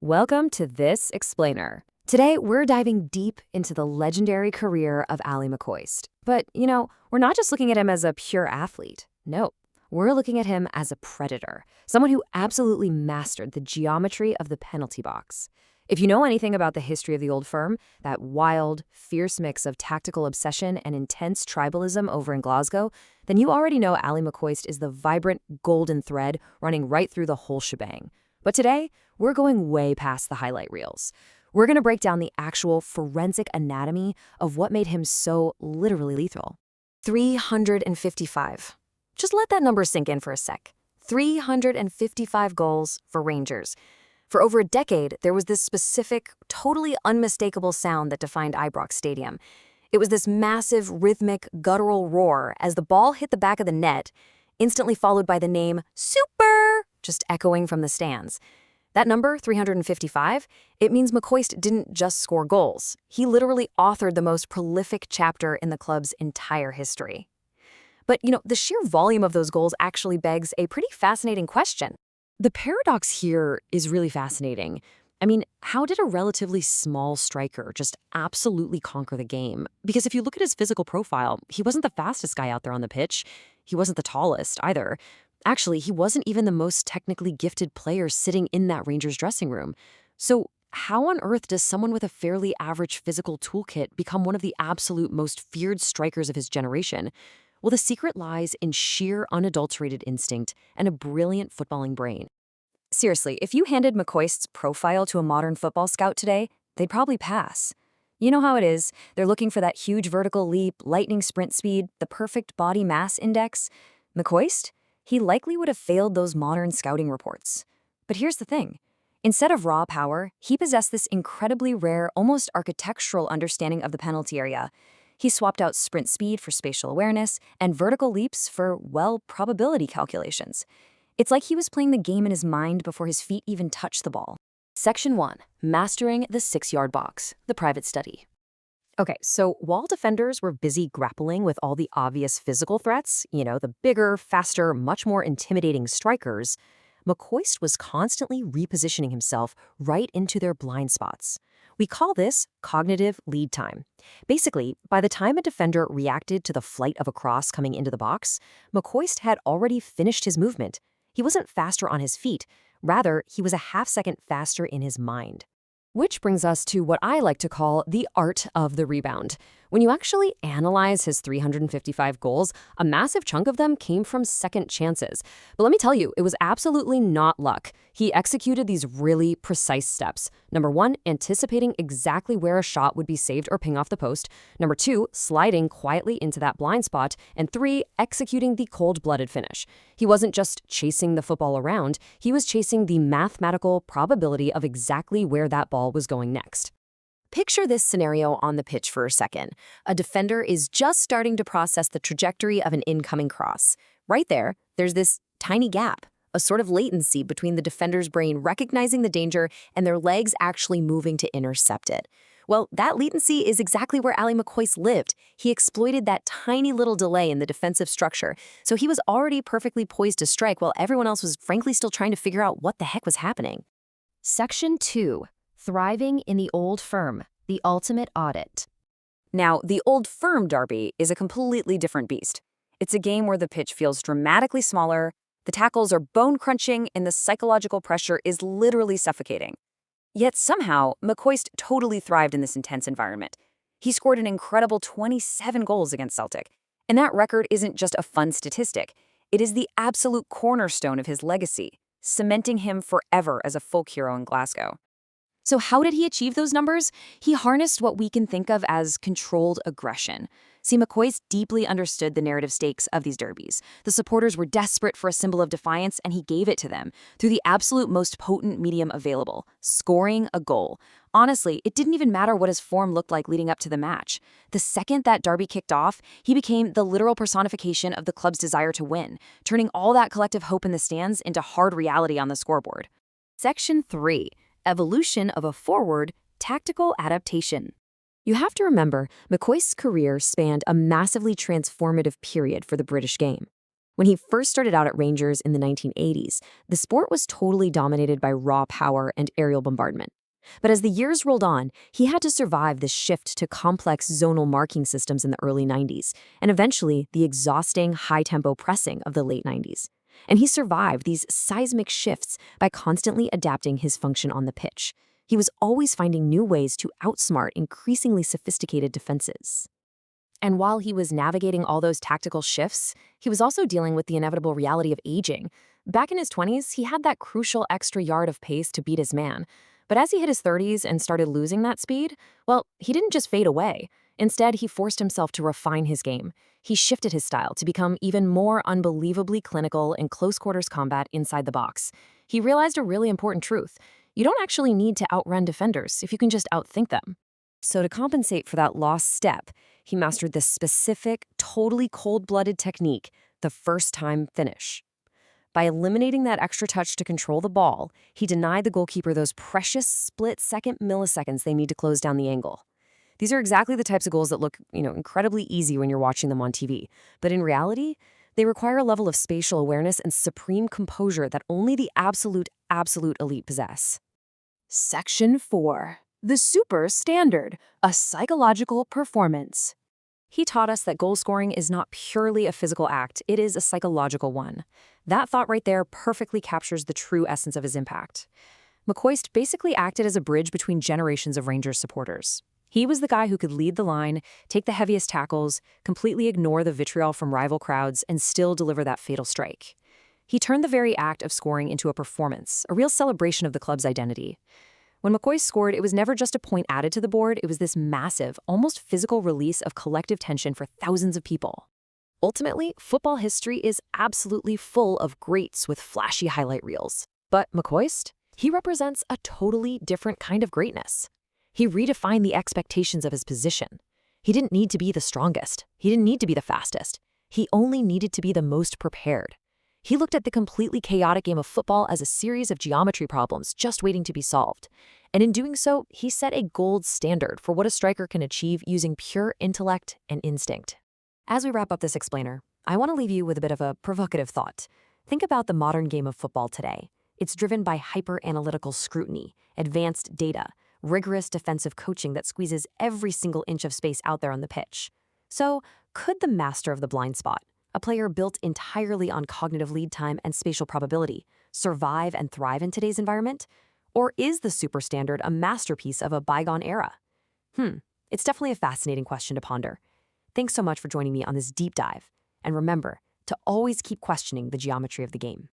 Welcome to This Explainer. Today, we're diving deep into the legendary career of Ali McCoist. But, we're not just looking at him as a pure athlete. No, we're looking at him as a predator, someone who absolutely mastered the geometry of the penalty box. If you know anything about the history of the old firm, that wild, fierce mix of tactical obsession and intense tribalism over in Glasgow, then you already know Ali McCoist is the vibrant golden thread running right through the whole shebang. But today, we're going way past the highlight reels. We're going to break down the actual forensic anatomy of what made him so literally lethal. 355. Just let that number sink in for a sec. 355 goals for Rangers. For over a decade, there was this specific, totally unmistakable sound that defined Ibrox Stadium. It was this massive, rhythmic, guttural roar as the ball hit the back of the net, instantly followed by the name Super, just echoing from the stands. That number, 355, it means McCoist didn't just score goals. He literally authored the most prolific chapter in the club's entire history. But, the sheer volume of those goals actually begs a pretty fascinating question. The paradox here is really fascinating. I mean, how did a relatively small striker just absolutely conquer the game? Because if you look at his physical profile, he wasn't the fastest guy out there on the pitch. He wasn't the tallest either. Actually, he wasn't even the most technically gifted player sitting in that Rangers dressing room. So how on earth does someone with a fairly average physical toolkit become one of the absolute most feared strikers of his generation? Well, the secret lies in sheer unadulterated instinct and a brilliant footballing brain. Seriously, if you handed McCoist's profile to a modern football scout today, they'd probably pass. You know how it is. They're looking for that huge vertical leap, lightning sprint speed, the perfect body mass index. McCoist? He likely would have failed those modern scouting reports. But here's the thing. Instead of raw power, he possessed this incredibly rare, almost architectural understanding of the penalty area. He swapped out sprint speed for spatial awareness and vertical leaps for, probability calculations. It's like he was playing the game in his mind before his feet even touched the ball. Section 1. Mastering the 6-yard box, the private study. Okay, so while defenders were busy grappling with all the obvious physical threats, the bigger, faster, much more intimidating strikers, McCoist was constantly repositioning himself right into their blind spots. We call this cognitive lead time. Basically, by the time a defender reacted to the flight of a cross coming into the box, McCoist had already finished his movement. He wasn't faster on his feet. Rather, he was a half-second faster in his mind. Which brings us to what I like to call the art of the rebound. When you actually analyze his 355 goals, a massive chunk of them came from second chances. But let me tell you, it was absolutely not luck. He executed these really precise steps. Number 1, anticipating exactly where a shot would be saved or ping off the post. Number 2, sliding quietly into that blind spot. And 3, executing the cold-blooded finish. He wasn't just chasing the football around, he was chasing the mathematical probability of exactly where that ball was going next. Picture this scenario on the pitch for a second. A defender is just starting to process the trajectory of an incoming cross. Right there, there's this tiny gap, a sort of latency between the defender's brain recognizing the danger and their legs actually moving to intercept it. Well, that latency is exactly where Ali McCoist lived. He exploited that tiny little delay in the defensive structure, so he was already perfectly poised to strike while everyone else was frankly still trying to figure out what the heck was happening. Section 2. Thriving in the Old Firm, the ultimate audit. Now, the Old Firm derby is a completely different beast. It's a game where the pitch feels dramatically smaller, the tackles are bone-crunching, and the psychological pressure is literally suffocating. Yet somehow, McCoist totally thrived in this intense environment. He scored an incredible 27 goals against Celtic. And that record isn't just a fun statistic. It is the absolute cornerstone of his legacy, cementing him forever as a folk hero in Glasgow. So how did he achieve those numbers? He harnessed what we can think of as controlled aggression. See, McCoist deeply understood the narrative stakes of these derbies. The supporters were desperate for a symbol of defiance, and he gave it to them through the absolute most potent medium available, scoring a goal. Honestly, it didn't even matter what his form looked like leading up to the match. The second that derby kicked off, he became the literal personification of the club's desire to win, turning all that collective hope in the stands into hard reality on the scoreboard. Section 3. Evolution of a forward, tactical adaptation. You have to remember, McCoist's career spanned a massively transformative period for the British game. When he first started out at Rangers in the 1980s, the sport was totally dominated by raw power and aerial bombardment. But as the years rolled on, he had to survive this shift to complex zonal marking systems in the early 90s, and eventually the exhausting high-tempo pressing of the late 90s. And he survived these seismic shifts by constantly adapting his function on the pitch. He was always finding new ways to outsmart increasingly sophisticated defenses. And while he was navigating all those tactical shifts, he was also dealing with the inevitable reality of aging. Back in his 20s, he had that crucial extra yard of pace to beat his man. But as he hit his 30s and started losing that speed, well, he didn't just fade away. Instead, he forced himself to refine his game. He shifted his style to become even more unbelievably clinical in close-quarters combat inside the box. He realized a really important truth. You don't actually need to outrun defenders if you can just outthink them. So to compensate for that lost step, he mastered this specific, totally cold-blooded technique, the first-time finish. By eliminating that extra touch to control the ball, he denied the goalkeeper those precious split-second milliseconds they need to close down the angle. These are exactly the types of goals that look, incredibly easy when you're watching them on TV. But in reality, they require a level of spatial awareness and supreme composure that only the absolute elite possess. Section 4. The Super Standard, a Psychological Performance. He taught us that goal scoring is not purely a physical act, it is a psychological one. That thought right there perfectly captures the true essence of his impact. McCoist basically acted as a bridge between generations of Rangers supporters. He was the guy who could lead the line, take the heaviest tackles, completely ignore the vitriol from rival crowds, and still deliver that fatal strike. He turned the very act of scoring into a performance, a real celebration of the club's identity. When McCoist scored, it was never just a point added to the board, it was this massive, almost physical release of collective tension for thousands of people. Ultimately, football history is absolutely full of greats with flashy highlight reels. But McCoist? He represents a totally different kind of greatness. He redefined the expectations of his position. He didn't need to be the strongest. He didn't need to be the fastest. He only needed to be the most prepared. He looked at the completely chaotic game of football as a series of geometry problems just waiting to be solved. And in doing so, he set a gold standard for what a striker can achieve using pure intellect and instinct. As we wrap up this explainer, I want to leave you with a bit of a provocative thought. Think about the modern game of football today. It's driven by hyper-analytical scrutiny, advanced data, rigorous defensive coaching that squeezes every single inch of space out there on the pitch. So, could the master of the blind spot, a player built entirely on cognitive lead time and spatial probability, survive and thrive in today's environment? Or is the super standard a masterpiece of a bygone era? It's definitely a fascinating question to ponder. Thanks so much for joining me on this deep dive. And remember to always keep questioning the geometry of the game.